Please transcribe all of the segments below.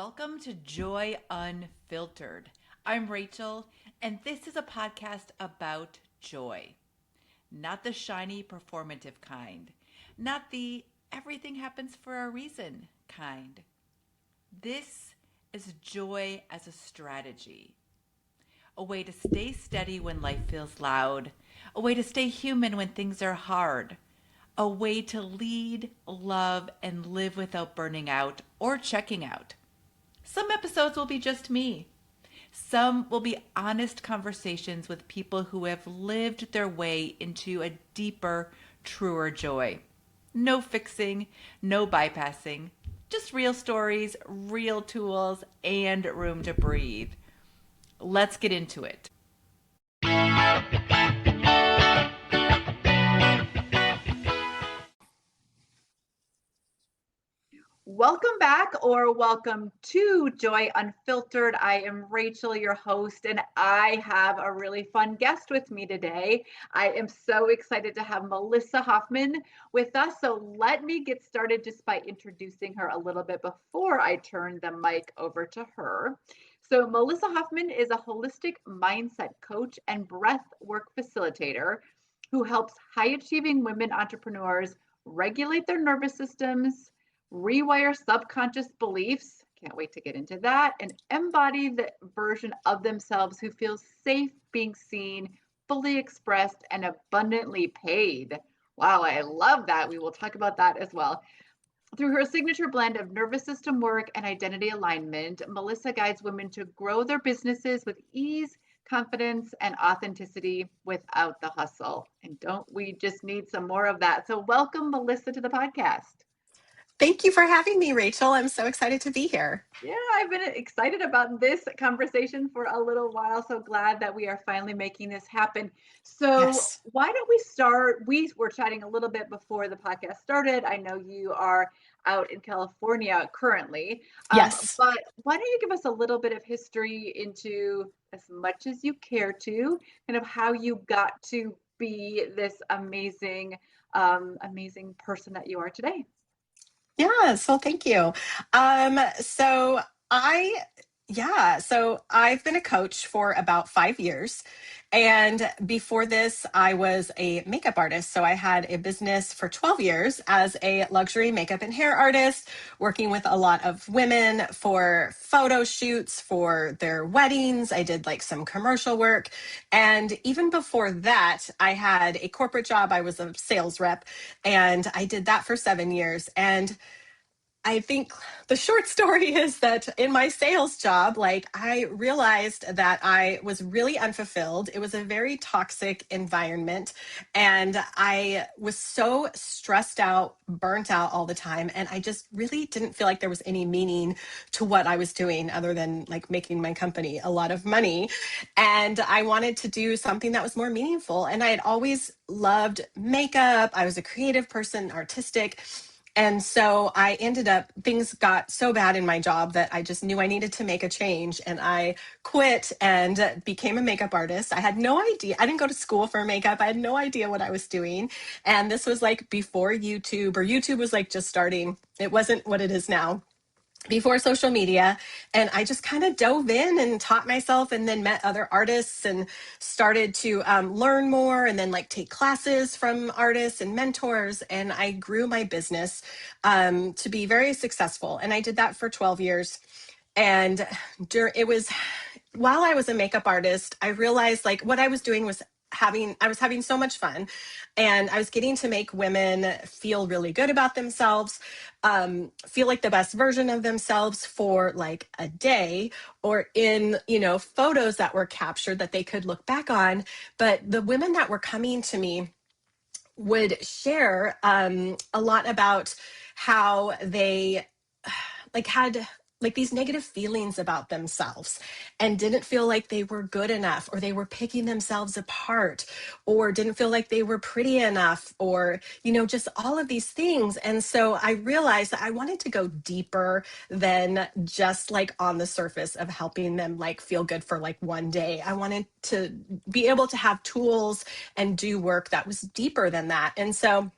Welcome to Joy Unfiltered. I'm Rachel, and this is a podcast about joy. Not the shiny, performative kind, not the everything happens for a reason kind. This is joy as a strategy, a way to stay steady when life feels loud, a way to stay human when things are hard, a way to lead, love, and live without burning out or checking out. Some episodes will be just me. Some will be honest conversations with people who have lived their way into a deeper, truer joy. No fixing, no bypassing, just real stories, real tools, and room to breathe. Let's get into it. Welcome back or welcome to Joy Unfiltered. I am Rachel, your host, and I have a really fun guest with me today. I am so excited to have Melissa Hoffman with us. So let me get started just by introducing her a little bit before I turn the mic over to her. So Melissa Hoffman is a holistic mindset coach and breath work facilitator who helps high-achieving women entrepreneurs regulate their nervous systems, rewire subconscious beliefs, can't wait to get into that, and embody the version of themselves who feels safe being seen, fully expressed, and abundantly paid. Wow, I love that. We will talk about that as well. Through her signature blend of nervous system work and identity alignment, Melissa guides women to grow their businesses with ease, confidence, and authenticity without the hustle. And don't we just need some more of that? So welcome, Melissa, to the podcast. Thank you for having me, Rachel. I'm so excited to be here. Yeah, I've been excited about this conversation for a little while. So glad that we are finally making this happen. So Yes. why don't we start? We were chatting a little bit before the podcast started. I know you are out in California currently, Yes. but why don't you give us a little bit of history into, as much as you care to, kind of how you got to be this amazing person that you are today. Yes. Well, thank you. Um, so I, so I've been a coach for about 5 years. And before this, I was a makeup artist. So I had a business for 12 years as a luxury makeup and hair artist, working with a lot of women for photo shoots for their weddings. I did like some commercial work. And even before that, I had a corporate job. I was a sales rep and I did that for 7 years. And I think the short story is that in my sales job, like I realized that I was really unfulfilled. It was a very toxic environment. And I was so stressed out, burnt out all the time. And I just really didn't feel like there was any meaning to what I was doing other than like making my company a lot of money. And I wanted to do something that was more meaningful. And I had always loved makeup. I was a creative person, artistic. And so I ended up, things got so bad in my job that I just knew I needed to make a change. And I quit and became a makeup artist. I had no idea. I didn't go to school for makeup. I had no idea what I was doing. And this was like before YouTube, or YouTube was like just starting. It wasn't what it is now, before social media. And I just kind of dove in and taught myself, and then met other artists and started to learn more, and then like take classes from artists and mentors. And I grew my business to be very successful. And I did that for 12 years. And it was while I was a makeup artist, I realized like what I was doing was I was having so much fun, and I was getting to make women feel really good about themselves, feel like the best version of themselves for like a day, or in, photos that were captured that they could look back on. But the women that were coming to me would share a lot about how they had like these negative feelings about themselves and didn't feel like they were good enough, or they were picking themselves apart, or didn't feel like they were pretty enough, or just all of these things. And so I realized that I wanted to go deeper than just like on the surface of helping them like feel good for like one day. I wanted to be able to have tools and do work that was deeper than that. And so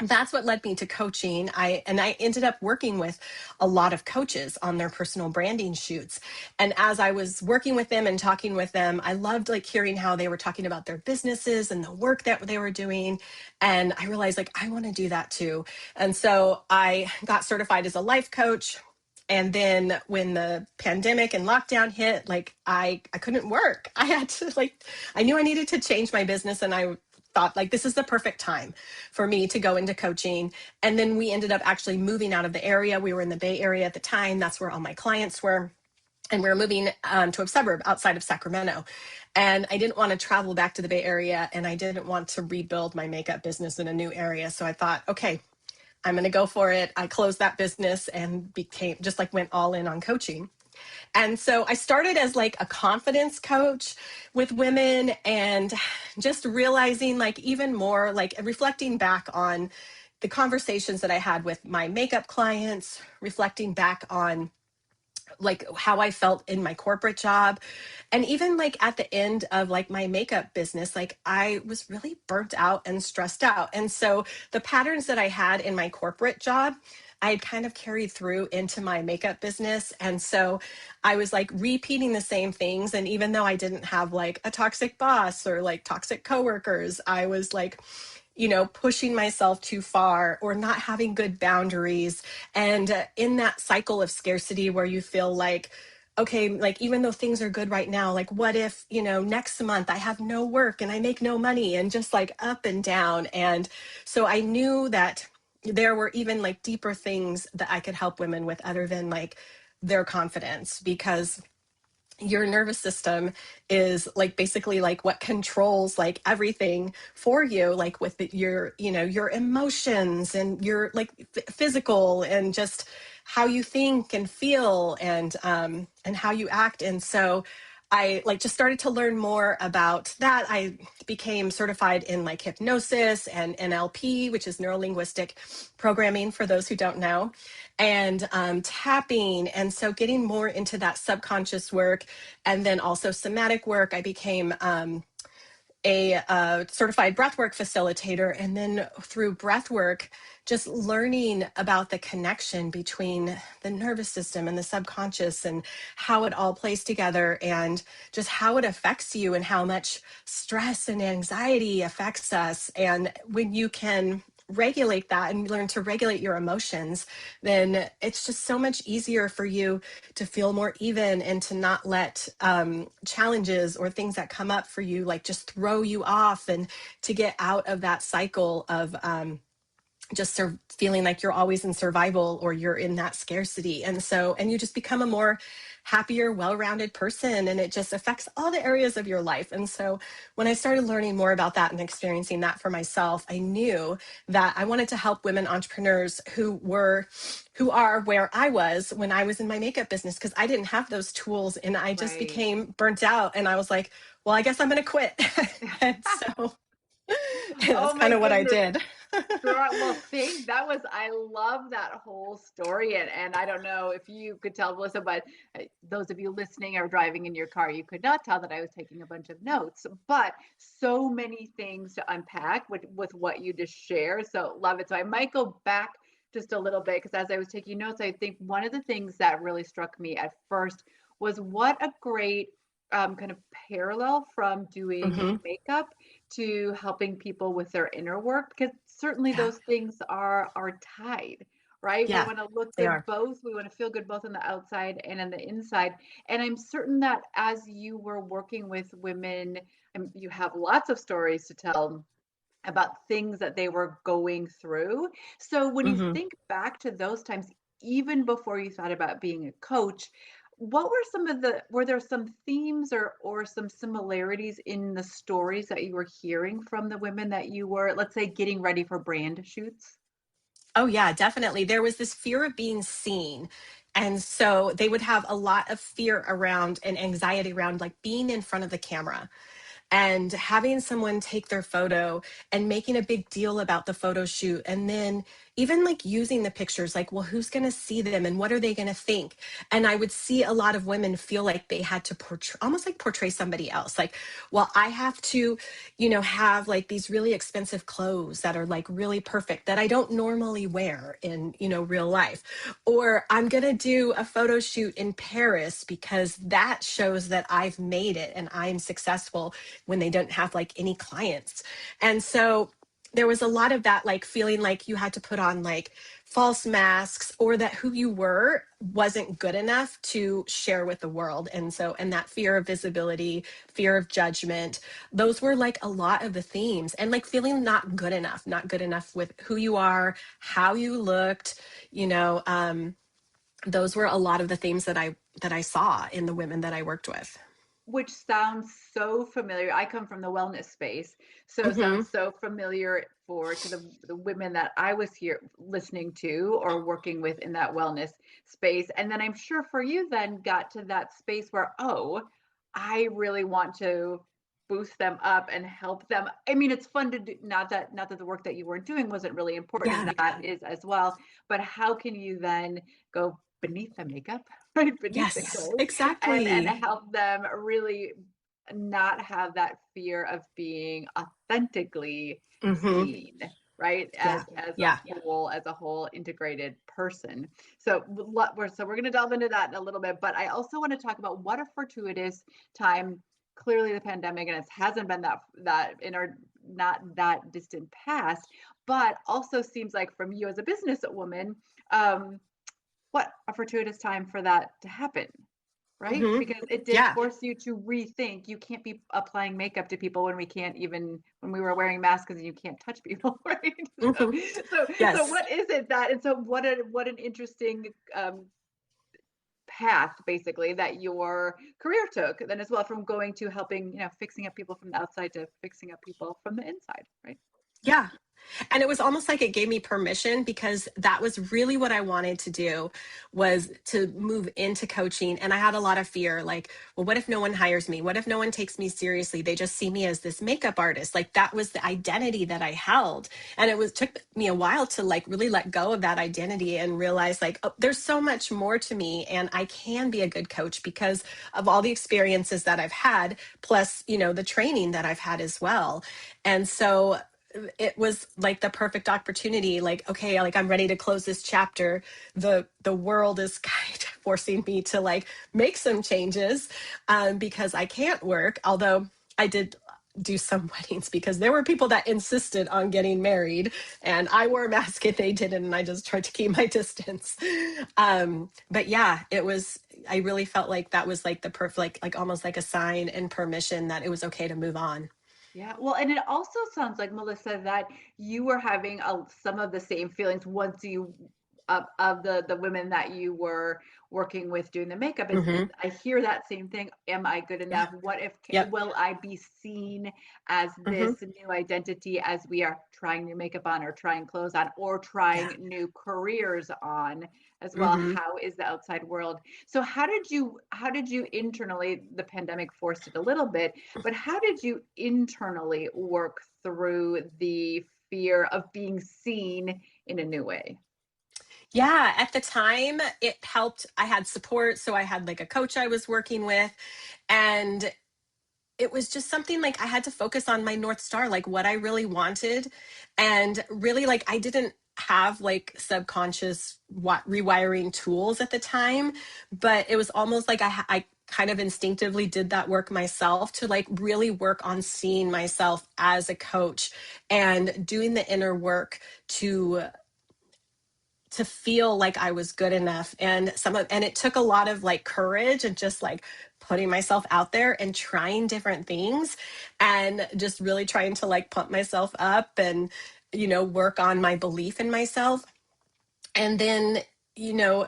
that's what led me to coaching. I ended up working with a lot of coaches on their personal branding shoots. And as I was working with them and talking with them, I loved like hearing how they were talking about their businesses and the work that they were doing. And I realized like I want to do that too. And so I got certified as a life coach. And then when the pandemic and lockdown hit, like I couldn't work. I had to like I knew I needed to change my business, and I thought like this is the perfect time for me to go into coaching. And then we ended up actually moving out of the area. We were in the Bay Area at the time. That's where all my clients were. And we were moving to a suburb outside of Sacramento. And I didn't want to travel back to the Bay Area, and I didn't want to rebuild my makeup business in a new area. So I thought, okay, I'm going to go for it. I closed that business and became just like went all in on coaching. And so I started as like a confidence coach with women, and just realizing like even more, like reflecting back on the conversations that I had with my makeup clients, reflecting back on like how I felt in my corporate job. And even like at the end of like my makeup business, like I was really burnt out and stressed out. And so the patterns that I had in my corporate job, I had kind of carried through into my makeup business. And so I was like repeating the same things. And even though I didn't have like a toxic boss or like toxic coworkers, I was like, pushing myself too far or not having good boundaries. And in that cycle of scarcity where you feel like, okay, like even though things are good right now, like what if, next month I have no work and I make no money, and just like up and down. And so I knew that there were even like deeper things that I could help women with other than like their confidence, because your nervous system is like basically like what controls like everything for you, like with your your emotions and your like physical, and just how you think and feel, and how you act. And so I like just started to learn more about that. I became certified in like hypnosis and NLP, which is neuro linguistic programming for those who don't know, and tapping. And so getting more into that subconscious work, and then also somatic work. I became a certified breathwork facilitator. And then through breathwork, just learning about the connection between the nervous system and the subconscious, and how it all plays together, and just how it affects you, and how much stress and anxiety affects us. And when you can regulate that and learn to regulate your emotions, then it's just so much easier for you to feel more even, and to not let challenges or things that come up for you like just throw you off, and to get out of that cycle of just feeling like you're always in survival, or you're in that scarcity. And you just become a more happier, well-rounded person, and it just affects all the areas of your life. And so when I started learning more about that and experiencing that for myself, I knew that I wanted to help women entrepreneurs who are where I was when I was in my makeup business, because I didn't have those tools, and I just Right. became burnt out, and I was like, well, I guess I'm going to quit. And so that's Oh my kind of what I goodness. did. Sure. Well, I love that whole story. And I don't know if you could tell, Melissa, but those of you listening or driving in your car, you could not tell that I was taking a bunch of notes, but so many things to unpack with what you just shared. So love it. So I might go back just a little bit, because as I was taking notes, I think one of the things that really struck me at first was what a great kind of parallel from doing Hmm. makeup to helping people with their inner work, because certainly Yeah. those things are tied, right? We Yeah, want to look they good are. both. We want to feel good both on the outside and on the inside. And I'm certain that as you were working with women, you have lots of stories to tell about things that they were going through. So when you Hmm. think back to those times, even before you thought about being a coach, what were were there some themes or some similarities in the stories that you were hearing from the women that you were, let's say, getting ready for brand shoots? Oh, yeah, definitely. There was this fear of being seen. And so they would have a lot of fear around and anxiety around like being in front of the camera. and having someone take their photo and making a big deal about the photo shoot, and then even like using the pictures, like, well, who's going to see them and what are they going to think? And I would see a lot of women feel like they had to portray, almost like portray somebody else, like, well, I have to, have like these really expensive clothes that are like really perfect that I don't normally wear in, real life. Or I'm going to do a photo shoot in Paris because that shows that I've made it and I'm successful, when they don't have like any clients. And so there was a lot of that, like feeling like you had to put on like false masks, or that who you were wasn't good enough to share with the world. And that fear of visibility, fear of judgment, those were like a lot of the themes, and like feeling not good enough with who you are, how you looked, those were a lot of the themes that I saw in the women that I worked with. Which sounds so familiar. I come from the wellness space, so it Mm-hmm. sounds so familiar to the women that I was here listening to or working with in that wellness space. And then I'm sure for you then got to that space where, oh, I really want to boost them up and help them. I mean, it's fun to do, not that the work that you were doing wasn't really important, Yeah. and that is as well, but how can you then go beneath the makeup, right, beneath the Yes, clothes, and exactly. help them really not have that fear of being authentically Mm-hmm. seen, right, Yeah. as Yeah. a whole integrated person. So we're going to delve into that in a little bit, but I also want to talk about what a fortuitous time. Clearly the pandemic, and it hasn't been that in our not that distant past, but also seems like from you as a businesswoman, um, what a fortuitous time for that to happen, right? Mm-hmm. Because it did Yeah. force you to rethink. You can't be applying makeup to people when we were wearing masks, and you can't touch people, right? So, Mm-hmm. so Yes. what is it that, and so what an interesting path basically that your career took then as well, from going to helping, fixing up people from the outside to fixing up people from the inside, right? Yeah. And it was almost like it gave me permission, because that was really what I wanted to do, was to move into coaching. And I had a lot of fear, like, well, what if no one hires me? What if no one takes me seriously? They just see me as this makeup artist. Like, that was the identity that I held. And took me a while to like really let go of that identity and realize like, oh, there's so much more to me, and I can be a good coach because of all the experiences that I've had, plus, the training that I've had as well. And so it was like the perfect opportunity, like, okay, like I'm ready to close this chapter. The world is kind of forcing me to like make some changes, because I can't work, although I did do some weddings because there were people that insisted on getting married, and I wore a mask and they didn't, and I just tried to keep my distance. But yeah, I really felt like that was like the perfect, like almost like a sign and permission that it was okay to move on. Yeah, well, and it also sounds like, Melissa, that you were having some of the same feelings once you of the women that you were working with doing the makeup. Is Hmm. I hear that same thing. Am I good Yeah. enough? What if Yep. will I be seen as Hmm. this new identity as we are trying new makeup on, or trying clothes on, or Yeah. trying new careers on as well? Hmm. How is the outside world? So how did you internally, the pandemic forced it a little bit, but how did you internally work through the fear of being seen in a new way? Yeah, at the time it helped. I had support. So I had like a coach I was working with, and it was just something like I had to focus on my North Star, like what I really wanted. And really, like, I didn't have like subconscious rewiring tools at the time, but it was almost like I kind of instinctively did that work myself, to like really work on seeing myself as a coach and doing the inner work to feel like I was good enough. And it took a lot of like courage and just like putting myself out there and trying different things, and just really trying to like pump myself up and work on my belief in myself. And then,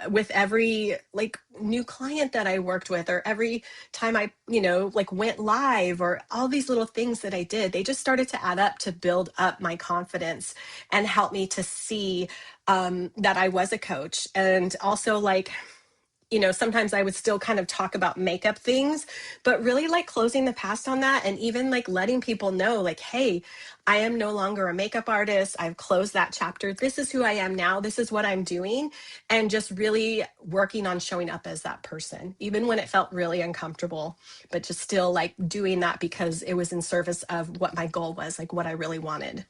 with every like new client that I worked with, or every time I, like went live, or all these little things that I did, they just started to add up to build up my confidence and help me to see that I was a coach. And also, like, sometimes I would still kind of talk about makeup things, but really like closing the past on that, and even like letting people know, like, hey, I am no longer a makeup artist. I've closed that chapter. This is who I am now. This is what I'm doing. And just really working on showing up as that person, even when it felt really uncomfortable, but just still like doing that because it was in service of what my goal was, like what I really wanted.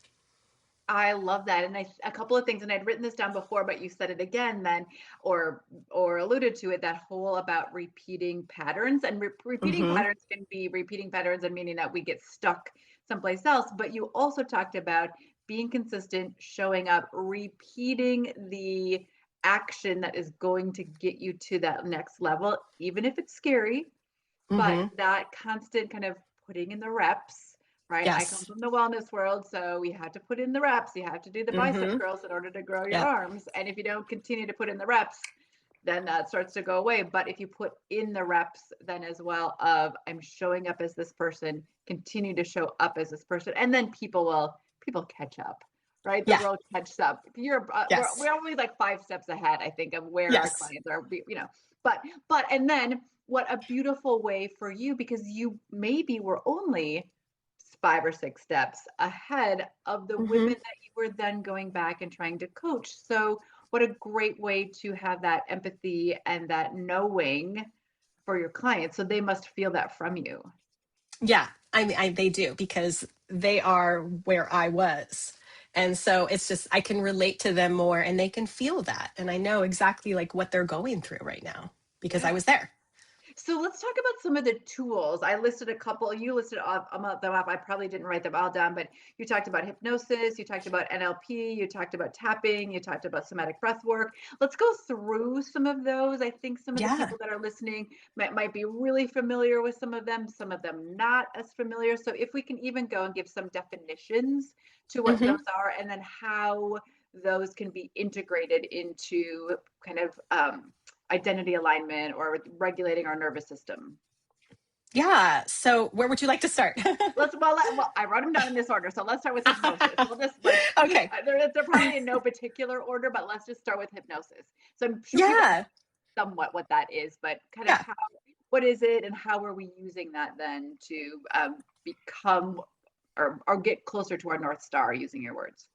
I love that. And a couple of things, and I'd written this down before, but you said it again then, or alluded to it, that whole about repeating patterns. And repeating Mm-hmm. patterns can be repeating patterns and meaning that we get stuck someplace else. But you also talked about being consistent, showing up, repeating the action that is going to get you to that next level, even if it's scary, but Mm-hmm. that constant kind of putting in the reps, right? I come Yes. from the wellness world, so we have to put in the reps. You have to do the bicep Mm-hmm. curls in order to grow your Yep. arms. And if you don't continue to put in the reps, then that starts to go away. But if you put in the reps, then as well of I'm showing up as this person, continue to show up as this person, and then people catch up, right? The Yeah. world catches up. Yes. We're always like 5 steps ahead, I think, of where our Yes. clients are. But and then what a beautiful way for you, because you maybe were only 5 or 6 steps ahead of the women Mm-hmm. that you were then going back and trying to coach. So what a great way to have that empathy and that knowing for your clients. So they must feel that from you. Yeah, I mean, they do because they are where I was. And so it's just, I can relate to them more and they can feel that. And I know exactly like what they're going through right now because I Yeah. was there. So let's talk about some of the tools. I listed a couple. You listed them up. I probably didn't write them all down, but you talked about hypnosis, you talked about NLP, you talked about tapping, you talked about somatic breath work. Let's go through some of those. I think some of the Yeah. people that are listening might be really familiar with some of them not as familiar. So if we can even go and give some definitions to what Hmm. those are, and then how those can be integrated into kind of identity alignment or regulating our nervous system. Yeah. So where would you like to start? Well, I wrote them down in this order, so let's start with hypnosis. Let's just Okay. they're probably in no particular order, but let's just start with hypnosis. So I'm sure people Yeah. know somewhat what that is, but kind of Yeah. how, what is it, and how are we using that then to become or get closer to our North Star, using your words?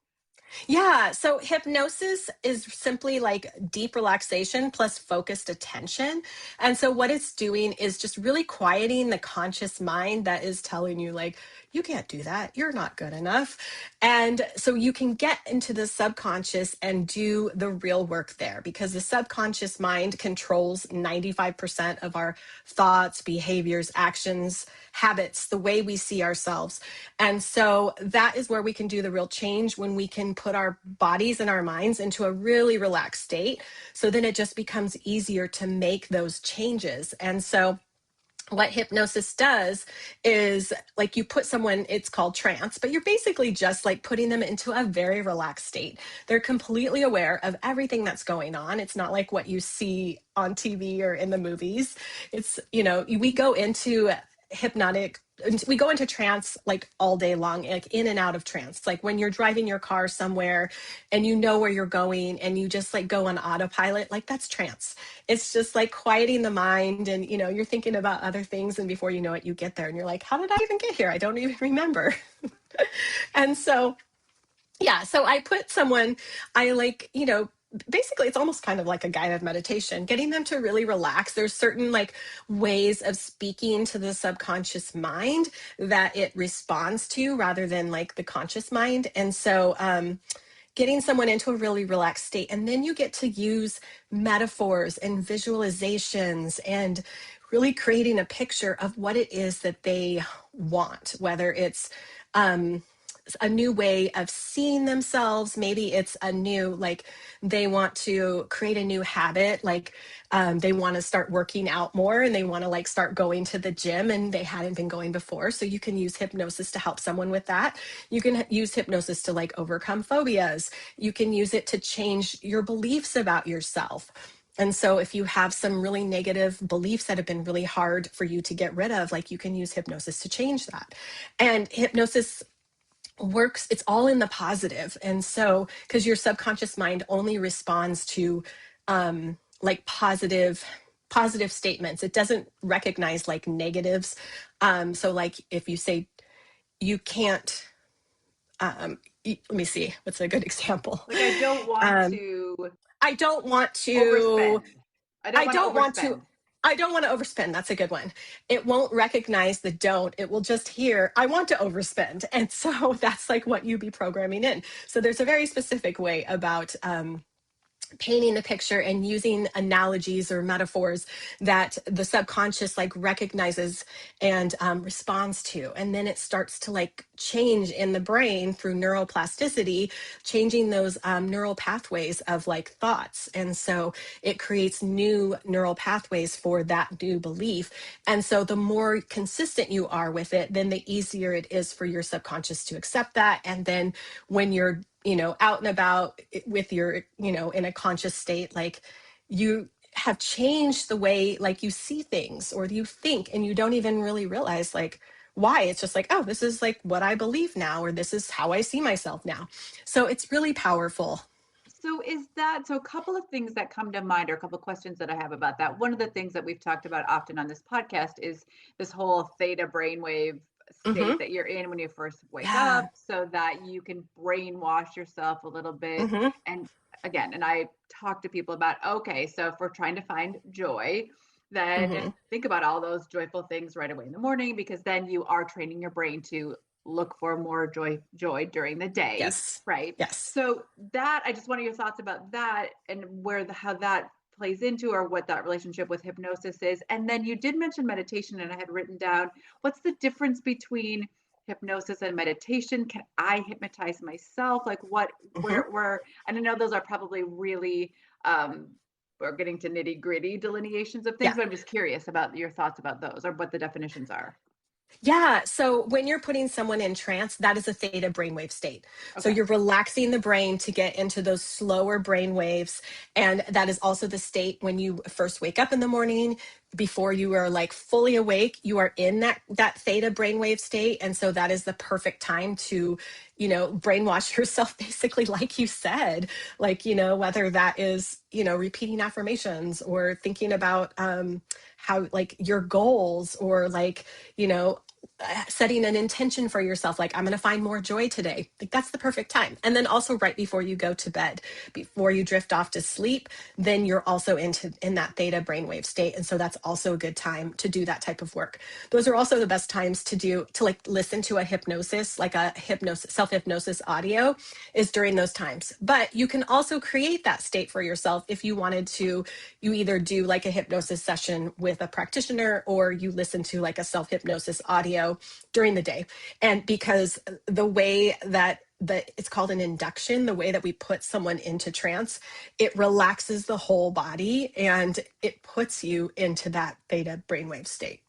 Yeah. So hypnosis is simply like deep relaxation plus focused attention. And so what it's doing is just really quieting the conscious mind that is telling you, like, you can't do that. You're not good enough. And so you can get into the subconscious and do the real work there because the subconscious mind controls 95% of our thoughts, behaviors, actions, habits, the way we see ourselves. And so that is where we can do the real change when we can put our bodies and our minds into a really relaxed state. So then it just becomes easier to make those changes. And so what hypnosis does is like you put someone, it's called trance, but you're basically just like putting them into a very relaxed state. They're completely aware of everything that's going on. It's not like what you see on TV or in the movies. It's, we go into hypnotic we go into trance like all day long, like in and out of trance, like when you're driving your car somewhere and you know where you're going and you just like go on autopilot, like that's trance. It's just like quieting the mind and you're thinking about other things and before you know it you get there and you're like, how did I even get here? I don't even remember. And so yeah, so I put someone, I like, basically it's almost kind of like a guided meditation, getting them to really relax. There's certain like ways of speaking to the subconscious mind that it responds to rather than like the conscious mind. And so getting someone into a really relaxed state, and then you get to use metaphors and visualizations and really creating a picture of what it is that they want, whether it's um, a new way of seeing themselves. Maybe it's a new, like they want to create a new habit, like they want to start working out more and they want to like start going to the gym and they hadn't been going before. So you can use hypnosis to help someone with that. You can use hypnosis to like overcome phobias. You can use it to change your beliefs about yourself. And so if you have some really negative beliefs that have been really hard for you to get rid of, like you can use hypnosis to change that. And hypnosis works, it's all in the positive. And so because your subconscious mind only responds to like positive positive statements. It doesn't recognize like negatives. So like if you say you can't, let me see, what's a good example? Like, I don't want Um, to I don't want to, overspend. I don't I want to don't want to, overspend. I don't want to overspend. That's a good one. It won't recognize the don't. It will just hear, I want to overspend. And so that's like what you be programming in. So there's a very specific way about painting the picture and using analogies or metaphors that the subconscious like recognizes and responds to, and then it starts to like change in the brain through neuroplasticity, changing those neural pathways of like thoughts, and so it creates new neural pathways for that new belief. And so the more consistent you are with it, then the easier it is for your subconscious to accept that. And then when you're out and about with your, in a conscious state, like you have changed the way like you see things or you think, and you don't even really realize like why. It's just like, oh, this is like what I believe now, or this is how I see myself now. So it's really powerful. So so a couple of things that come to mind, or a couple of questions that I have about that. One of the things that we've talked about often on this podcast is this whole theta brainwave Hmm. state that you're in when you first wake Yeah. up, so that you can brainwash yourself a little bit. Hmm. And again, and I talk to people about, okay, so if we're trying to find joy, then Hmm. think about all those joyful things right away in the morning, because then you are training your brain to look for more joy during the day, Yes. right? Yes. So that, I just wanted your thoughts about that, and how that plays into, or what that relationship with hypnosis is. And then you did mention meditation, and I had written down, what's the difference between hypnosis and meditation? Can I hypnotize myself? Like, what, Hmm. and I know those are probably really, we're getting to nitty gritty delineations of things, Yeah. but I'm just curious about your thoughts about those, or what the definitions are. Yeah. So when you're putting someone in trance, that is a theta brainwave state. So Okay. you're relaxing the brain to get into those slower brain waves. And that is also the state when you first wake up in the morning, before you are like fully awake, you are in that theta brainwave state. And so that is the perfect time to, brainwash yourself, basically, like you said, like, whether that is, repeating affirmations or thinking about how like your goals, or like, setting an intention for yourself, like I'm going to find more joy today. Like that's the perfect time. And then also right before you go to bed, before you drift off to sleep, then you're also in that theta brainwave state. And so that's also a good time to do that type of work. Those are also the best times to like listen to a hypnosis, like a hypnosis, self-hypnosis audio, is during those times. But you can also create that state for yourself if you wanted to. You either do like a hypnosis session with a practitioner, or you listen to like a self-hypnosis audio during the day. And because the way that it's called an induction, the way that we put someone into trance, it relaxes the whole body and it puts you into that theta brainwave state.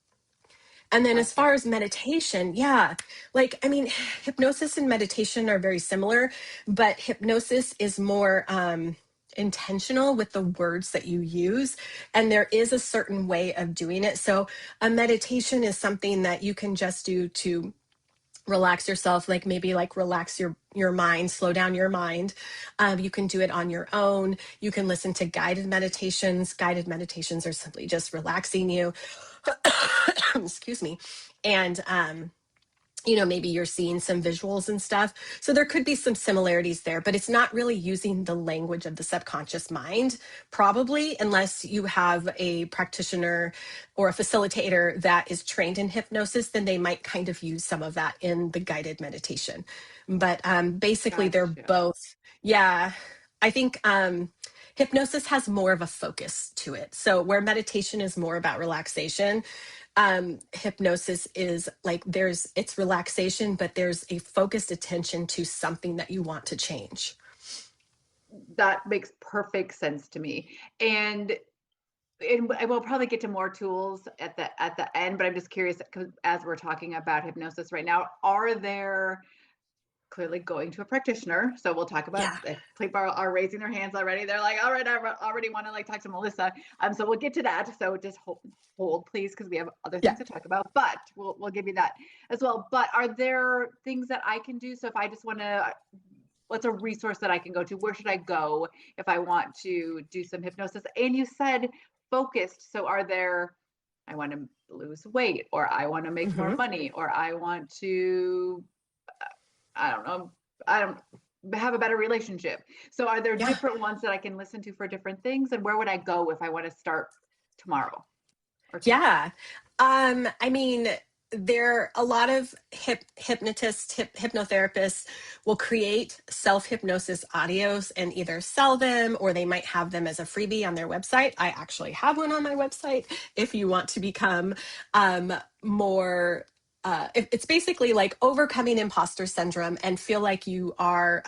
And then as far Gotcha. as meditation, yeah, like, I mean, hypnosis and meditation are very similar, but hypnosis is more intentional with the words that you use. And there is a certain way of doing it. So a meditation is something that you can just do to relax yourself, like maybe like relax your mind, slow down your mind. You can do it on your own. You can listen to guided meditations. Guided meditations are simply just relaxing you. Excuse me. And maybe you're seeing some visuals and stuff. So there could be some similarities there, but it's not really using the language of the subconscious mind, probably, unless you have a practitioner or a facilitator that is trained in hypnosis, then they might kind of use some of that in the guided meditation. But basically, they're Gotcha. both, yeah. I think hypnosis has more of a focus to it. So where meditation is more about relaxation, hypnosis is like it's relaxation, but there's a focused attention to something that you want to change. That makes perfect sense to me. And we'll probably get to more tools at the end, but I'm just curious, because as we're talking about hypnosis right now, are there, clearly going to a practitioner, so we'll talk about, Yeah. if people are raising their hands already, they're like, all right, I already want to like talk to Melissa, so we'll get to that, so just hold please, because we have other Yeah. things to talk about, but we'll give you that as well. But are there things that I can do? So if I just want to, what's a resource that I can go to? Where should I go if I want to do some hypnosis? And you said focused. So are there, I want to lose weight, or I want to make more money, or I want to, I don't know, I don't have a better relationship. So are there different ones that I can listen to for different things? And where would I go if I want to start tomorrow or today? Yeah. I mean, there a lot of hypnotists, hypnotherapists will create self-hypnosis audios and either sell them, or they might have them as a freebie on their website. I actually have one on my website if you want to become more it's basically like overcoming imposter syndrome and feel like you are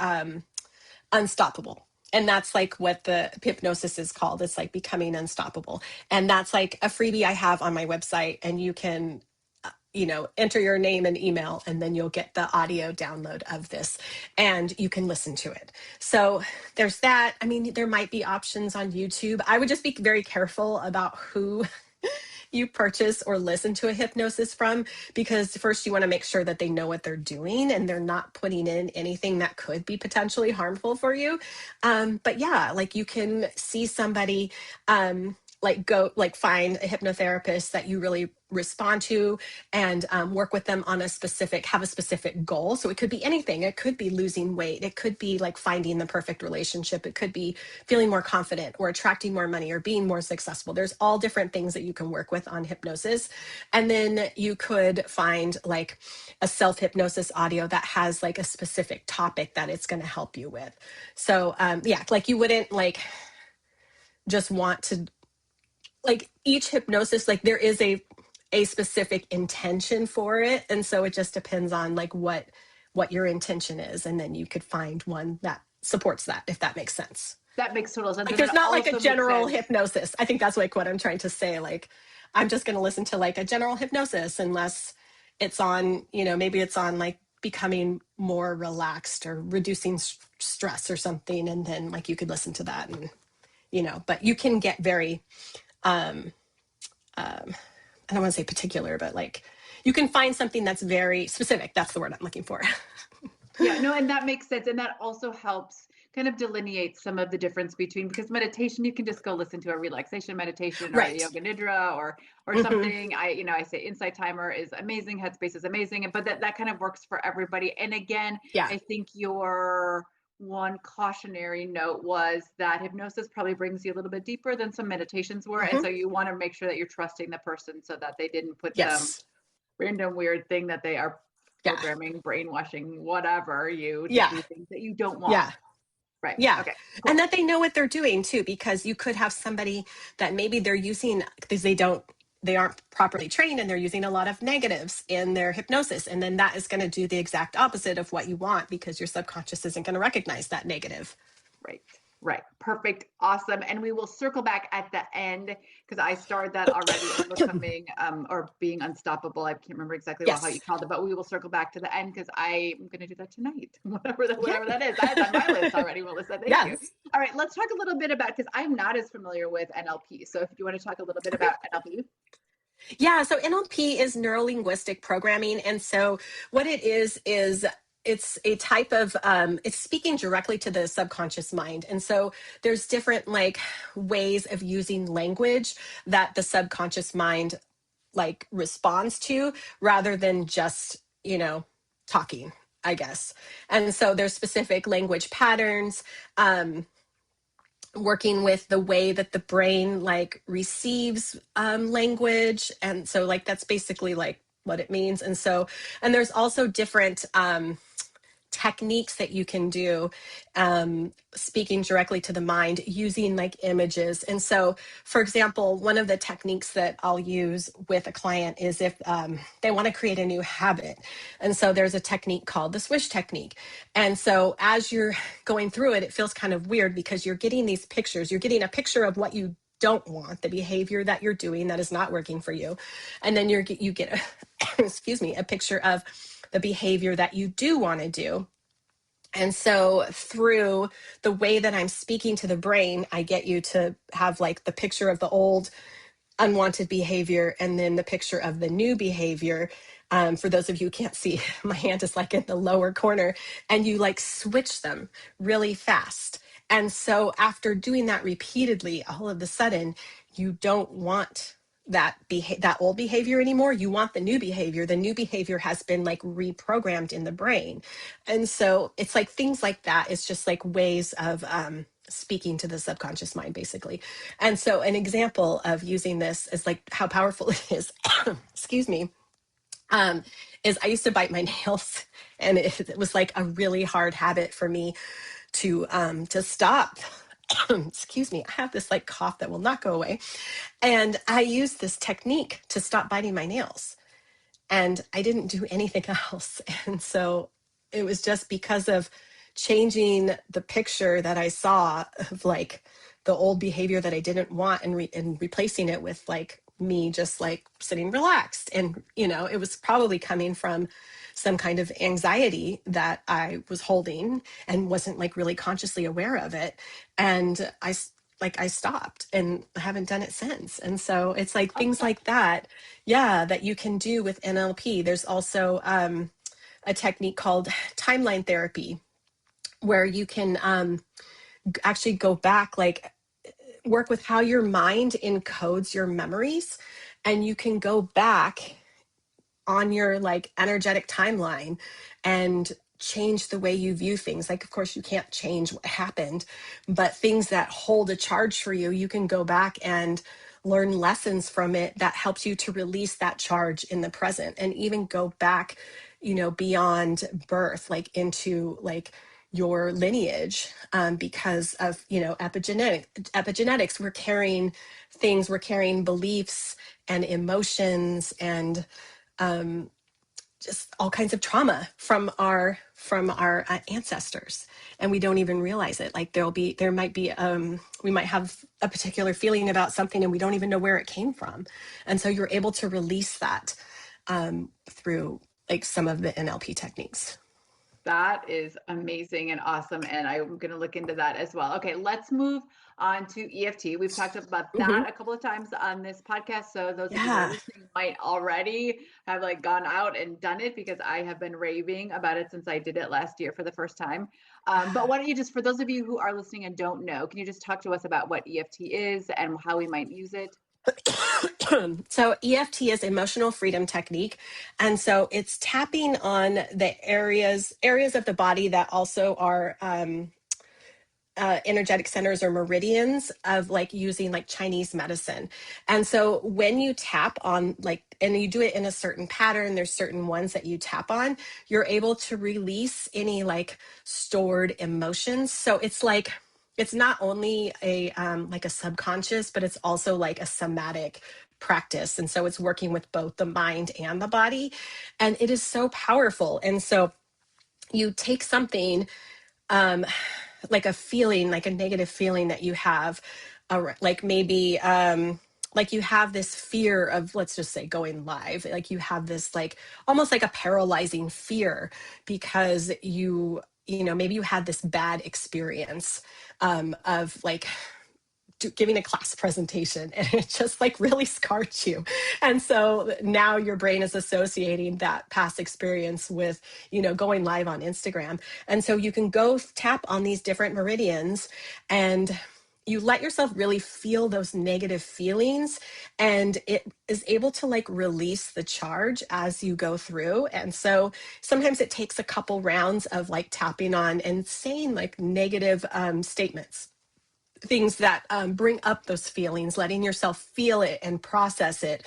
unstoppable. And that's like what the hypnosis is called. It's like becoming unstoppable. And that's like a freebie I have on my website. And you can, enter your name and email, and then you'll get the audio download of this and you can listen to it. So there's that. I mean, there might be options on YouTube. I would just be very careful about who you purchase or listen to a hypnosis from, because first you want to make sure that they know what they're doing and they're not putting in anything that could be potentially harmful for you. But yeah, like you can see somebody like find a hypnotherapist that you really respond to and work with them on have a specific goal. So it could be anything. It could be losing weight. It could be like finding the perfect relationship. It could be feeling more confident or attracting more money or being more successful. There's all different things that you can work with on hypnosis. And then you could find like a self-hypnosis audio that has like a specific topic that it's going to help you with. So like you wouldn't like just want to, like each hypnosis, like there is a specific intention for it. And so it just depends on like what your intention is. And then you could find one that supports that, if that makes sense. That makes total sense. Like there's not like a general hypnosis. I think that's like what I'm trying to say. Like I'm just going to listen to like a general hypnosis unless it's on, maybe it's on like becoming more relaxed or reducing stress or something. And then like you could listen to that and, but you can get very, I don't want to say particular, but like you can find something that's very specific. That's the word I'm looking for. Yeah, no, and that makes sense. And that also helps kind of delineate some of the difference between, because meditation, you can just go listen to a relaxation meditation or a yoga nidra or something. I say Insight Timer is amazing. Headspace is amazing. But that kind of works for everybody. And again, I think your one cautionary note was that hypnosis probably brings you a little bit deeper than some meditations were. And so you want to make sure that you're trusting the person so that they didn't put some random weird thing that they are programming, brainwashing, whatever you to do things that you don't want. Yeah. Right. Yeah. Okay. Cool. And that they know what they're doing too, because you could have somebody that maybe they're using, because they aren't properly trained and they're using a lot of negatives in their hypnosis. And then that is going to do the exact opposite of what you want, because your subconscious isn't going to recognize that negative. Right. Perfect. Awesome. And we will circle back at the end, because I started that already, overcoming or being unstoppable. I can't remember exactly how you called it, but we will circle back to the end because I'm going to do that tonight, whatever that is. That's on my list already, Melissa. Thank you. All right. Let's talk a little bit about, because I'm not as familiar with NLP. So if you want to talk a little bit about NLP. Yeah, so NLP is neuro-linguistic programming. And so what it is it's a type of, it's speaking directly to the subconscious mind. And so there's different like ways of using language that the subconscious mind like responds to, rather than just, talking, I guess. And so there's specific language patterns, working with the way that the brain like receives language. And so like that's basically like what it means. And there's also different techniques that you can do, speaking directly to the mind using like images. And so, for example, one of the techniques that I'll use with a client is if they want to create a new habit. And so there's a technique called the swish technique. And so as you're going through it, it feels kind of weird because you're getting these pictures. You're getting a picture of what you don't want, the behavior that you're doing that is not working for you. And then you get a picture of the behavior that you do want to do. And so through the way that I'm speaking to the brain, I get you to have like the picture of the old unwanted behavior and then the picture of the new behavior. For those of you who can't see, my hand is like in the lower corner, and you like switch them really fast. And so after doing that repeatedly, all of a sudden, you don't want that old behavior anymore. You want the new behavior. The new behavior has been like reprogrammed in the brain. And so it's like things like that. It's just like ways of speaking to the subconscious mind, basically. And so an example of using this is like how powerful it is. Excuse me. Um, is I used to bite my nails, and it was like a really hard habit for me to stop. Excuse me, I have this like cough that will not go away. And I used this technique to stop biting my nails. And I didn't do anything else. And so it was just because of changing the picture that I saw of like the old behavior that I didn't want, and replacing it with like me just like sitting relaxed. And, it was probably coming from some kind of anxiety that I was holding and wasn't like really consciously aware of it. And I stopped, and I haven't done it since. And so it's like things Okay. like that, yeah, that you can do with NLP. There's also a technique called timeline therapy, where you can actually go back, like work with how your mind encodes your memories, and you can go back on your like energetic timeline and change the way you view things. Like, of course, you can't change what happened, but things that hold a charge for you, you can go back and learn lessons from it that helps you to release that charge in the present, and even go back, beyond birth, like into like your lineage, because of epigenetics. We're carrying beliefs and emotions and um, just all kinds of trauma from our ancestors, and we don't even realize it. Like there might be we might have a particular feeling about something, and we don't even know where it came from. And so you're able to release that through like some of the NLP techniques. That is amazing and awesome. And I'm going to look into that as well. Okay, let's move on to EFT. We've talked about Hmm. that a couple of times on this podcast. So those of you who are Yeah. listening might already have like gone out and done it, because I have been raving about it since I did it last year for the first time. But why don't you just, for those of you who are listening and don't know, can you just talk to us about what EFT is and how we might use it? So EFT is emotional freedom technique, and so it's tapping on the areas of the body that also are energetic centers or meridians of like using like Chinese medicine. And so when you tap on like, and you do it in a certain pattern, there's certain ones that you tap on, you're able to release any like stored emotions. So it's like, it's not only a like a subconscious, but it's also like a somatic practice. And so it's working with both the mind and the body. And it is so powerful. And so you take something, um, like a feeling, like a negative feeling that you have, like maybe like you have this fear of, let's just say, going live. Like you have this like almost like a paralyzing fear because maybe you had this bad experience of like giving a class presentation, and it just like really scarred you. And so now your brain is associating that past experience with going live on Instagram. And so you can go tap on these different meridians, and you let yourself really feel those negative feelings, and it is able to like release the charge as you go through. And so sometimes it takes a couple rounds of like tapping on and saying like negative statements, things that bring up those feelings, letting yourself feel it and process it.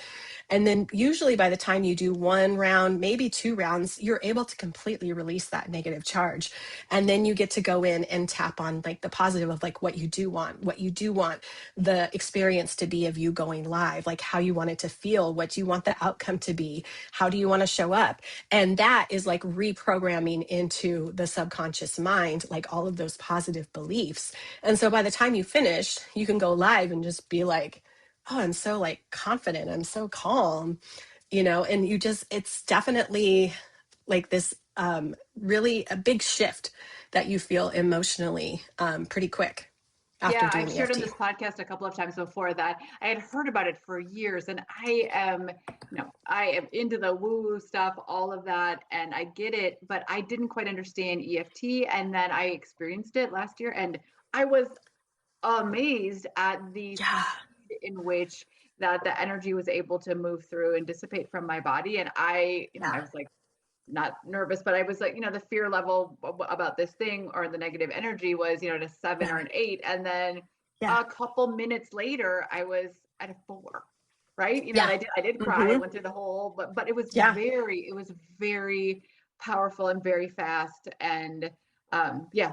And then usually by the time you do one round, maybe two rounds, you're able to completely release that negative charge. And then you get to go in and tap on like the positive of like what you do want the experience to be of you going live, like how you want it to feel, what you want the outcome to be, how do you want to show up. And that is like reprogramming into the subconscious mind, like all of those positive beliefs. And so by the time you finish, you can go live and just be like, oh, I'm so like confident, I'm so calm, and it's definitely like this really a big shift that you feel emotionally pretty quick after Yeah, I've doing shared on EFT. this podcast a couple of times before that I had heard about it for years, and I am into the woo-woo stuff, all of that, and I get it, but I didn't quite understand EFT, and then I experienced it last year, and I was amazed at the Yeah. speed in which that the energy was able to move through and dissipate from my body. And I Yeah. was like not nervous, but I was like, the fear level about this thing or the negative energy was, at a 7 or Yeah. an 8. And then Yeah. a couple minutes later, I was at a 4. Right. And Yeah. I did cry. I Hmm. went through the whole, but Yeah. it was very powerful and very fast. And yeah,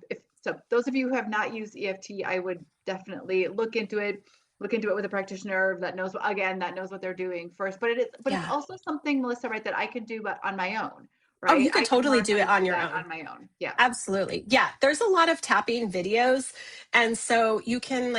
if so, those of you who have not used EFT, I would definitely look into it with a practitioner that knows, again, that knows what they're doing first. But it's Yeah. also something, Melissa, right, that I could do but on my own, Oh, right? you could I can totally learn do how it to on do your that own. on my own. Yeah. Absolutely. Yeah. There's a lot of tapping videos. And so you can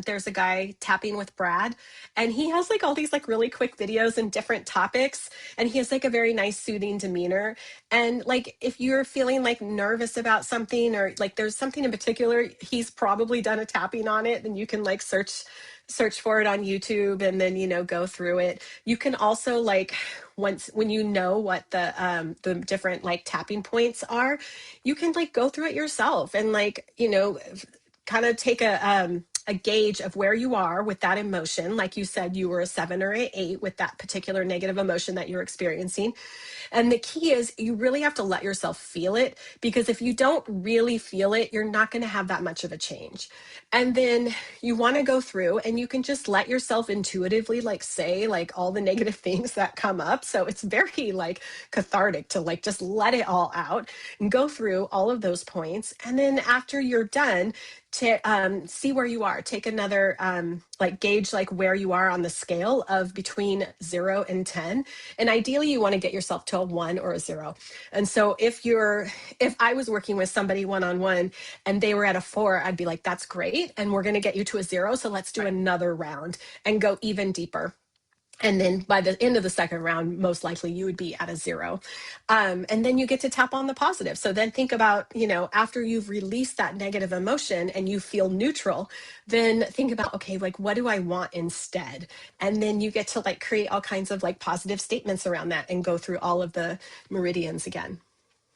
there's a guy tapping with Brad, and he has like all these like really quick videos and different topics. And he has like a very nice soothing demeanor. And like, if you're feeling like nervous about something, or like there's something in particular, he's probably done a tapping on it, then you can like search for it on YouTube, and then, go through it. You can also like, once when you know what the different like tapping points are, you can like go through it yourself, and like, kind of take a gauge of where you are with that emotion. Like you said, you were a 7 or an 8 with that particular negative emotion that you're experiencing. And the key is you really have to let yourself feel it, because if you don't really feel it, you're not going to have that much of a change. And then you want to go through, and you can just let yourself intuitively like say like all the negative things that come up. So it's very like cathartic to like just let it all out and go through all of those points. And then after you're done, to see where you are, take another like gauge like where you are on the scale of between 0 and 10. And ideally you want to get yourself to a 1 or a 0. And so if I was working with somebody one-on-one and they were at a 4, I'd be like, that's great, and we're going to get you to a 0, so let's do Right. another round and go even deeper. And then by the end of the second round, most likely you would be at a 0. And then you get to tap on the positive. So then think about, after you've released that negative emotion and you feel neutral, then think about, okay, like what do I want instead? And then you get to like create all kinds of like positive statements around that and go through all of the meridians again.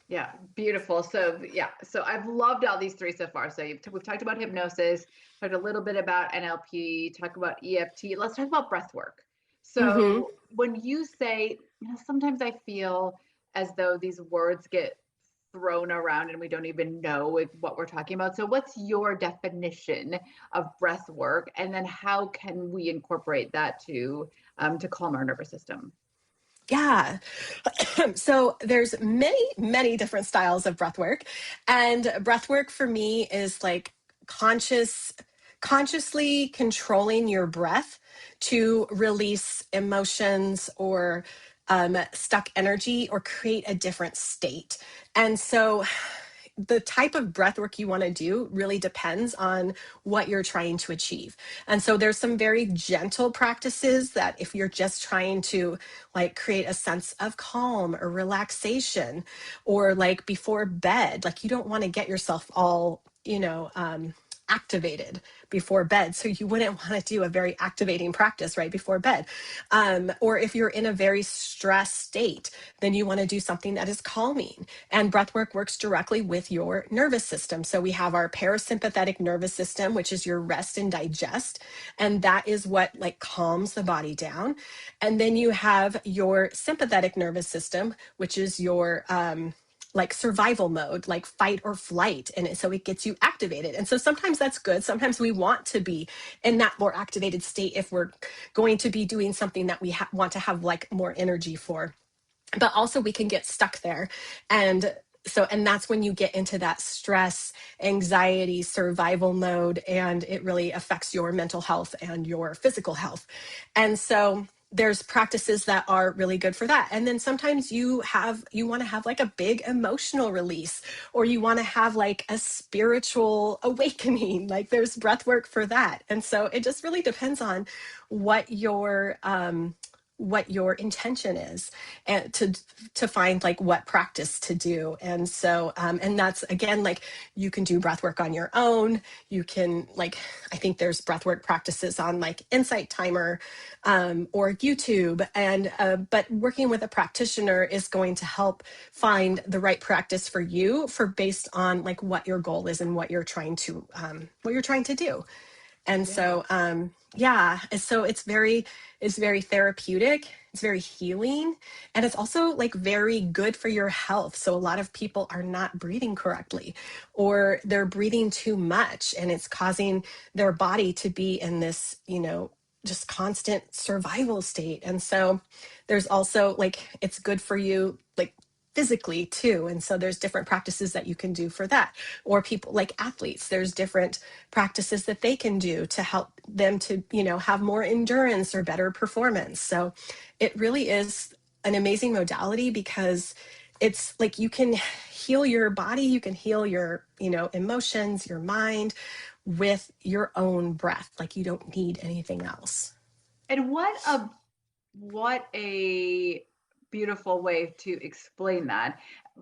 Yeah, beautiful. So yeah, so I've loved all these three so far. So we've talked about hypnosis, talked a little bit about NLP, talk about EFT. Let's talk about breath work. Hmm. So when you say, sometimes I feel as though these words get thrown around and we don't even know what we're talking about. So what's your definition of breath work, and then how can we incorporate that to calm our nervous system? Yeah. So there's many different styles of breath work. And breath work for me is like consciously controlling your breath to release emotions or stuck energy or create a different state. And so the type of breath work you want to do really depends on what you're trying to achieve. And so there's some very gentle practices that if you're just trying to like create a sense of calm or relaxation, or like before bed, like you don't want to get yourself all, activated before bed. So you wouldn't want to do a very activating practice right before bed. Or if you're in a very stressed state, then you want to do something that is calming. And breath work works directly with your nervous system. So we have our parasympathetic nervous system, which is your rest and digest. And that is what like calms the body down. And then you have your sympathetic nervous system, which is your like survival mode, like fight or flight. And so it gets you activated. And so sometimes that's good. Sometimes we want to be in that more activated state if we're going to be doing something that we want to have like more energy for. But also we can get stuck there. And that's when you get into that stress, anxiety, survival mode, and it really affects your mental health and your physical health. And so there's practices that are really good for that. And then sometimes you want to have like a big emotional release, or you want to have like a spiritual awakening. Like there's breath work for that. And so it just really depends on what your what your intention is, and to find like what practice to do. And so and that's again, like, you can do breath work on your own. You can, like, I think there's breath work practices on like Insight Timer or YouTube. And but working with a practitioner is going to help find the right practice for you, for based on like what your goal is and what you're trying to do. And Yeah. so, yeah, and so it's very therapeutic. It's very healing. And it's also like very good for your health. So a lot of people are not breathing correctly, or they're breathing too much, and it's causing their body to be in this, just constant survival state. And so there's also like, it's good for you, like, physically too. And so there's different practices that you can do for that. Or people like athletes, there's different practices that they can do to help them to, have more endurance or better performance. So it really is an amazing modality, because it's like you can heal your body, you can heal your, emotions, your mind with your own breath. Like, you don't need anything else. And what a beautiful way to explain that.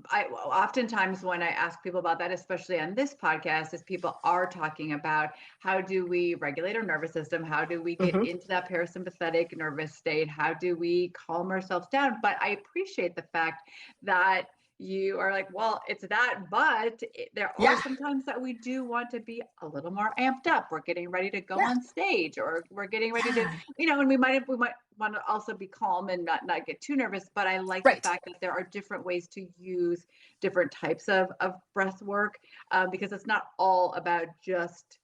I oftentimes, when I ask people about that, especially on this podcast, is people are talking about how do we regulate our nervous system? How do we get Hmm. into that parasympathetic nervous state? How do we calm ourselves down? But I appreciate the fact that you are like, well, it's that, but there are Yeah. some times that we do want to be a little more amped up. We're getting ready to go Yeah. on stage, or we're getting ready to, Yeah. and we might want to also be calm and not get too nervous. But I like the Right. fact that there are different ways to use different types of breath work, because it's not all about just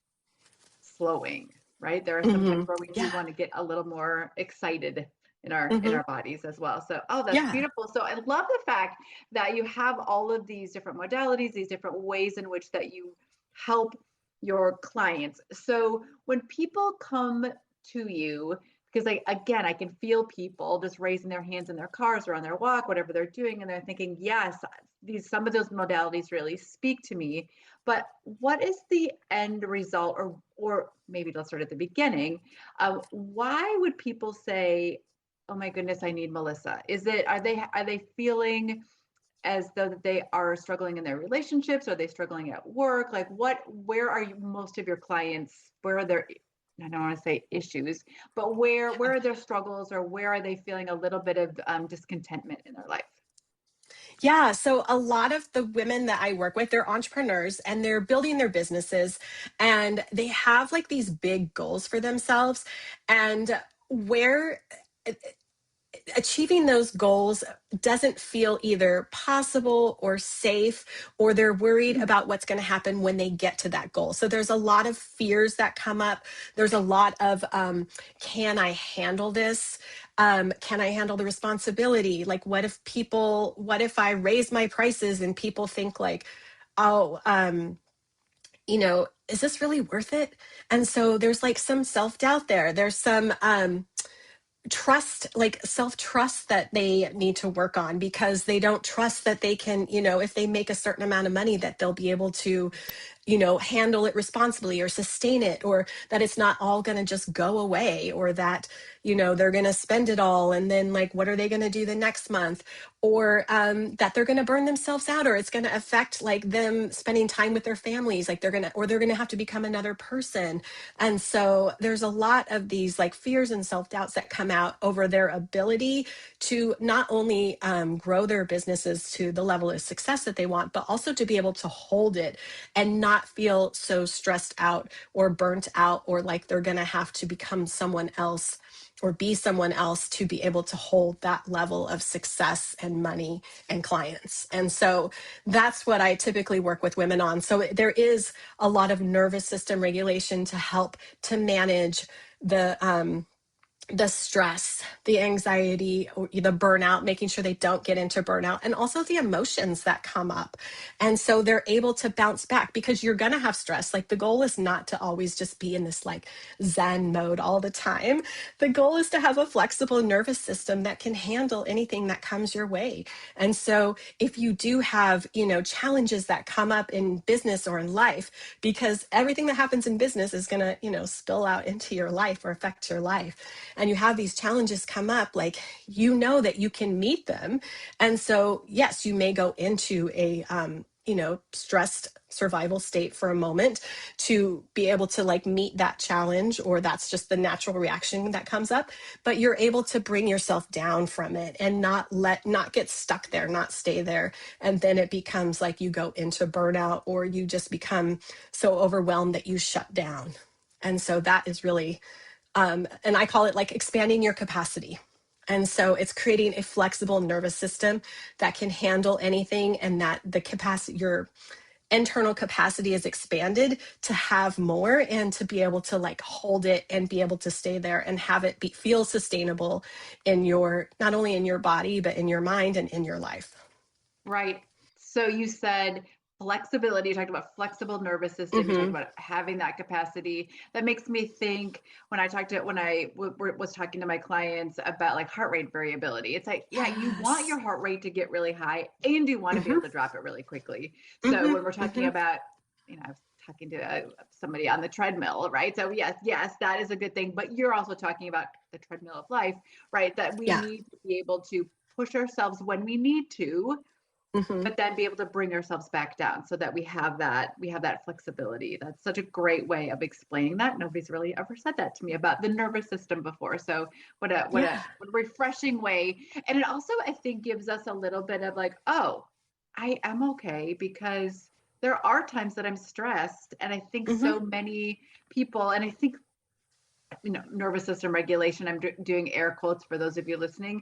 slowing, right? There are some times Hmm. where we do Yeah. want to get a little more excited in Hmm. our bodies as well. So, oh, that's Yeah. beautiful. So I love the fact that you have all of these different modalities, these different ways in which that you help your clients. So when people come to you, because again, I can feel people just raising their hands in their cars or on their walk, whatever they're doing, and they're thinking, yes, some of those modalities really speak to me. But what is the end result, or maybe let's start at the beginning. Why would people say, "Oh my goodness, I need Melissa"? Are they feeling as though they are struggling in their relationships? Are they struggling at work? Like, where are most of your clients? Where are their, I don't want to say issues, but where are their struggles, or where are they feeling a little bit of discontentment in their life? Yeah. So a lot of the women that I work with, they're entrepreneurs and they're building their businesses, and they have like these big goals for themselves. And where achieving those goals doesn't feel either possible or safe, or they're worried about what's going to happen when they get to that goal. So there's a lot of fears that come up. There's a lot of can I handle this? Can I handle the responsibility? Like, what if I raise my prices and people think like, oh, is this really worth it? And so there's like some self-doubt there. There's some trust, like self trust, that they need to work on, because they don't trust that they can, if they make a certain amount of money, that they'll be able to, handle it responsibly or sustain it, or that it's not all going to just go away, or that, they're going to spend it all. And then, like, what are they going to do the next month? Or that they're going to burn themselves out, or it's going to affect like them spending time with their families. Like they're going to have to become another person. And so there's a lot of these like fears and self doubts that come out over their ability to not only grow their businesses to the level of success that they want, but also to be able to hold it and not feel so stressed out or burnt out, or like they're going to have to become someone else or be someone else to be able to hold that level of success and money and clients. And so that's what I typically work with women on. So there is a lot of nervous system regulation to help to manage the stress, the anxiety, or the burnout, making sure they don't get into burnout, and also the emotions that come up. And so they're able to bounce back, because you're going to have stress. Like, the goal is not to always just be in this like Zen mode all the time. The goal is to have a flexible nervous system that can handle anything that comes your way. And so if you do have, challenges that come up in business or in life, because everything that happens in business is going to, spill out into your life or affect your life. and you have these challenges come up, like, you know that you can meet them. And so, yes, you may go into a, stressed survival state for a moment to be able to like meet that challenge, or that's just the natural reaction that comes up. But you're able to bring yourself down from it and not get stuck there, not stay there. And then it becomes like you go into burnout, or you just become so overwhelmed that you shut down. And so that is really, and I call it like expanding your capacity. And so it's creating a flexible nervous system that can handle anything, and that the capacity, your internal capacity is expanded to have more, and to be able to like hold it and be able to stay there and have it feel sustainable in your, not only in your body, but in your mind and in your life. Right. So you said flexibility, you talked about flexible nervous system, you talked Mm-hmm. about having that capacity. That makes me think when I was talking to my clients about like heart rate variability. It's like, yeah, you want Yes. your heart rate to get really high and you want to be Mm-hmm. able to drop it really quickly. So Mm-hmm. when we're talking Mm-hmm. about, I was talking to somebody on the treadmill, right? So yes, that is a good thing. But you're also talking about the treadmill of life, right? That we Yeah. need to be able to push ourselves when we need to, Mm-hmm. but then be able to bring ourselves back down so that we have that flexibility. That's such a great way of explaining that. Nobody's really ever said that to me about the nervous system before. So Yeah. what a refreshing way. And it also, I think, gives us a little bit of like, oh, I am okay, because there are times that I'm stressed. And I think Mm-hmm. so many people, and I think, nervous system regulation, I'm doing air quotes for those of you listening,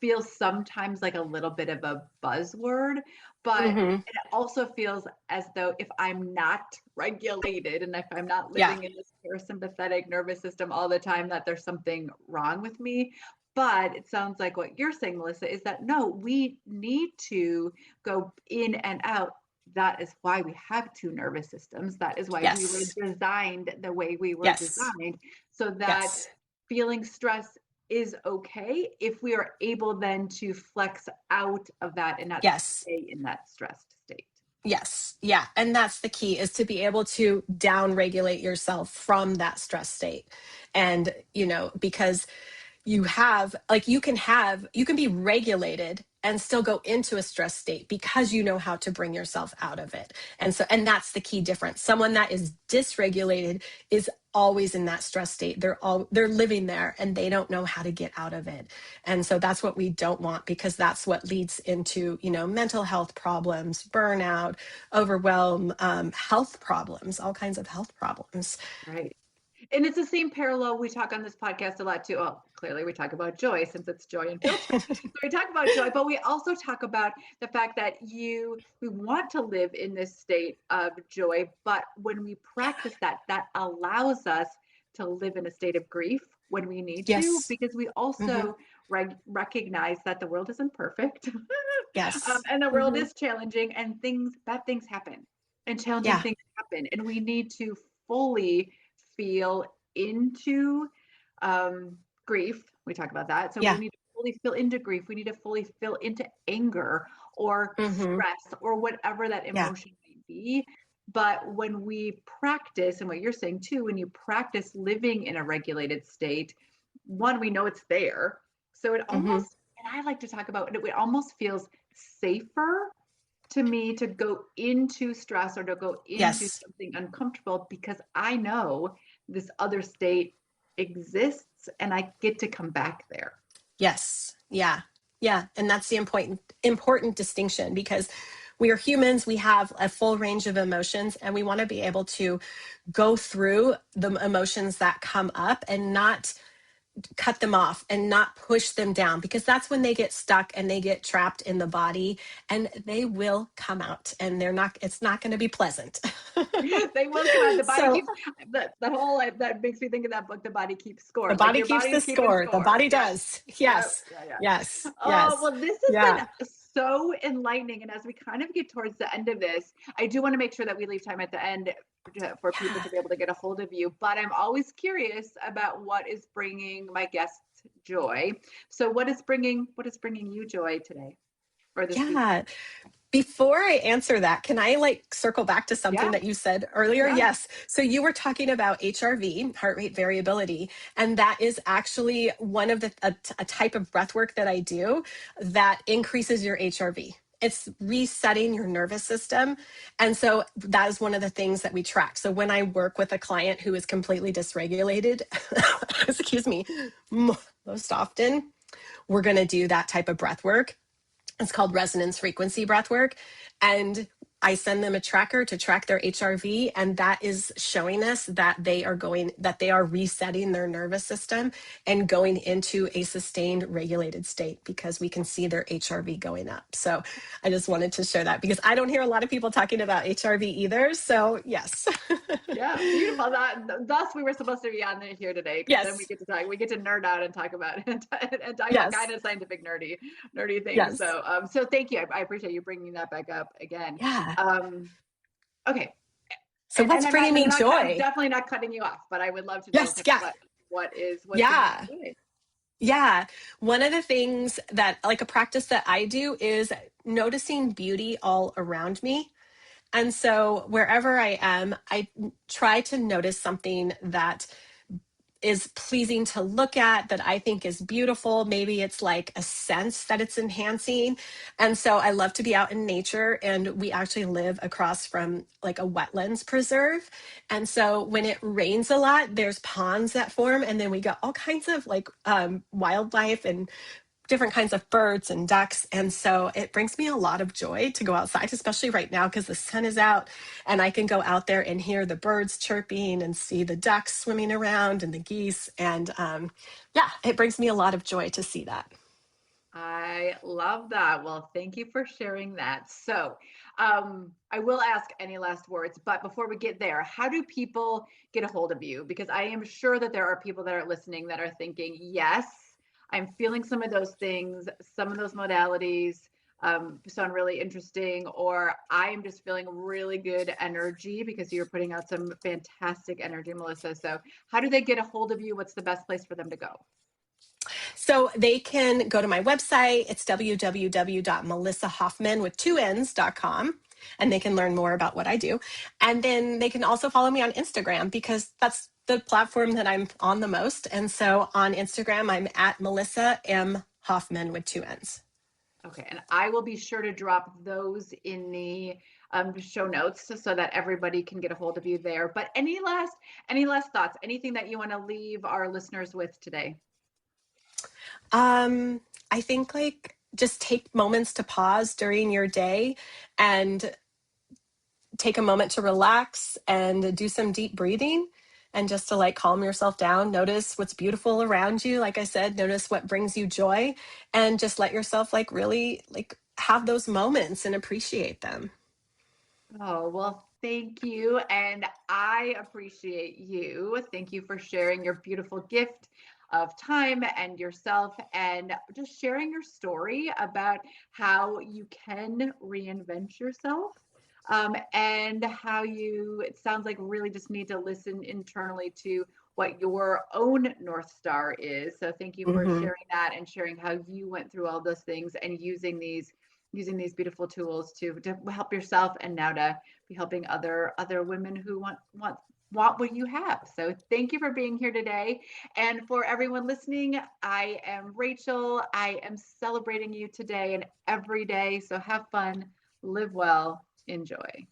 feels sometimes like a little bit of a buzzword, but Mm-hmm. it also feels as though if I'm not regulated, and if I'm not Yeah. living in this parasympathetic nervous system all the time, that there's something wrong with me. But it sounds like what you're saying, Melissa, is that no, we need to go in and out. That is why we have two nervous systems. That is why we were Yes. designed the way we were Yes. designed, so that Yes. feeling stress is okay if we are able then to flex out of that and not Yes. stay in that stressed state. Yes. Yeah. And that's the key, is to be able to down regulate yourself from that stress state. And, because you can be regulated and still go into a stress state because you know how to bring yourself out of it. And that's the key difference. Someone that is dysregulated is always in that stress state. They're living there and they don't know how to get out of it. And so that's what we don't want, because that's what leads into, mental health problems, burnout, overwhelm, health problems, all kinds of health problems. Right. And it's the same parallel we talk on this podcast a lot too. Well, clearly we talk about joy, since it's Joy Unfiltered. So we talk about joy, but we also talk about the fact that we want to live in this state of joy, but when we practice that, that allows us to live in a state of grief when we need to, Yes. because we Hmm. also recognize that the world isn't perfect, Yes. and the world Hmm. is challenging, and bad things happen, and challenging Yeah. things happen, and we need to fully feel into grief. We talk about that. So we Yeah. need to fully feel into grief. We need to fully feel into anger or Hmm. stress or whatever that Yeah. emotion may be. But when we practice, and what you're saying too, when you practice living in a regulated state, one, we know it's there. So it Hmm. almost, and I like to talk about it, it almost feels safer to me to go into stress or to go into Yes. something uncomfortable, because I know this other state exists and I get to come back there. Yes. Yeah. Yeah. And that's the important distinction, because we are humans. We have a full range of emotions, and we want to be able to go through the emotions that come up and not cut them off and not push them down, because that's when they get stuck and they get trapped in the body, and they will come out, and it's not going to be pleasant. They will come out. The body So keeps that whole, that makes me think of that book, The Body Keeps the Score. Like body your keeps body's the keeping score. The score. body Yep. does. Yep. Yes. Yeah. Yeah. Yes. Oh, Yes. well, this has Yeah. been so enlightening. And as we kind of get towards the end of this, I do want to make sure that we leave time at the end for people Yeah. to be able to get a hold of you. But I'm always curious about what is bringing my guests joy. So what is bringing you joy today or this week? Yeah. Before I answer that, can I like circle back to something Yeah, that you said earlier? yeah. Yes. So you were talking about HRV, heart rate variability, and that is actually one of a type of breath work that I do that increases your HRV. It's resetting your nervous system. And so that is one of the things that we track. So when I work with a client who is completely dysregulated, excuse me, most often we're going to do that type of breath work. It's called resonance frequency breath work. And I send them a tracker to track their HRV, and that is showing us that they are resetting their nervous system and going into a sustained regulated state because we can see their HRV going up. So I just wanted to share that because I don't hear a lot of people talking about HRV either. So yes. Yeah, beautiful. Thus we were supposed to be on here today because then we Yes. get to talk. We get to nerd out and talk about and talk about Yes. kind of scientific nerdy things. Yes. So thank you. I appreciate you bringing that back up again. Yeah. Um, okay, So what's bringing me I'm joy? definitely not cutting you off, but I would love to know Yes. kind Yeah. of what's bringing Yeah. you joy. Yeah. One of the things that, like, a practice that I do is noticing beauty all around me. And so wherever I am, I try to notice something that is pleasing to look at, that I think is beautiful. Maybe it's like a sense that it's enhancing. And so I love to be out in nature, and we actually live across from like a wetlands preserve. And so when it rains a lot, there's ponds that form, and then we got all kinds of like wildlife and different kinds of birds and ducks. And so it brings me a lot of joy to go outside, especially right now because the sun is out and I can go out there and hear the birds chirping and see the ducks swimming around and the geese. And yeah, it brings me a lot of joy to see that. I love that. Well, thank you for sharing that. So, I will ask any last words, but before we get there, how do people get a hold of you? Because I am sure that there are people that are listening that are thinking, yes, I'm feeling some of those things, some of those modalities sound really interesting, or I'm just feeling really good energy because you're putting out some fantastic energy, Melissa. So, how do they get a hold of you? What's the best place for them to go? So they can go to my website. It's www.melissahoffman with two N's.com. And they can learn more about what I do. And then they can also follow me on Instagram because that's the platform that I'm on the most. And so on Instagram, I'm at Melissa M. Hoffman with two N's. Okay, and I will be sure to drop those in the show notes so that everybody can get a hold of you there. But any last thoughts? Anything that you want to leave our listeners with today? I think like just take moments to pause during your day and take a moment to relax and do some deep breathing and just to like calm yourself down. Notice what's beautiful around you. Like I said, notice what brings you joy and just let yourself like really like have those moments and appreciate them. Oh, well, thank you. And I appreciate you. Thank you for sharing your beautiful gift of time and yourself and just sharing your story about how you can reinvent yourself. And how it sounds like really just need to listen internally to what your own North Star is. So thank you for Mm-hmm. sharing that and sharing how you went through all those things and using these beautiful tools to help yourself and now to be helping other women who want what you have. So thank you for being here today. And for everyone listening, I am Rachel. I am celebrating you today and every day. So have fun, live well, enjoy.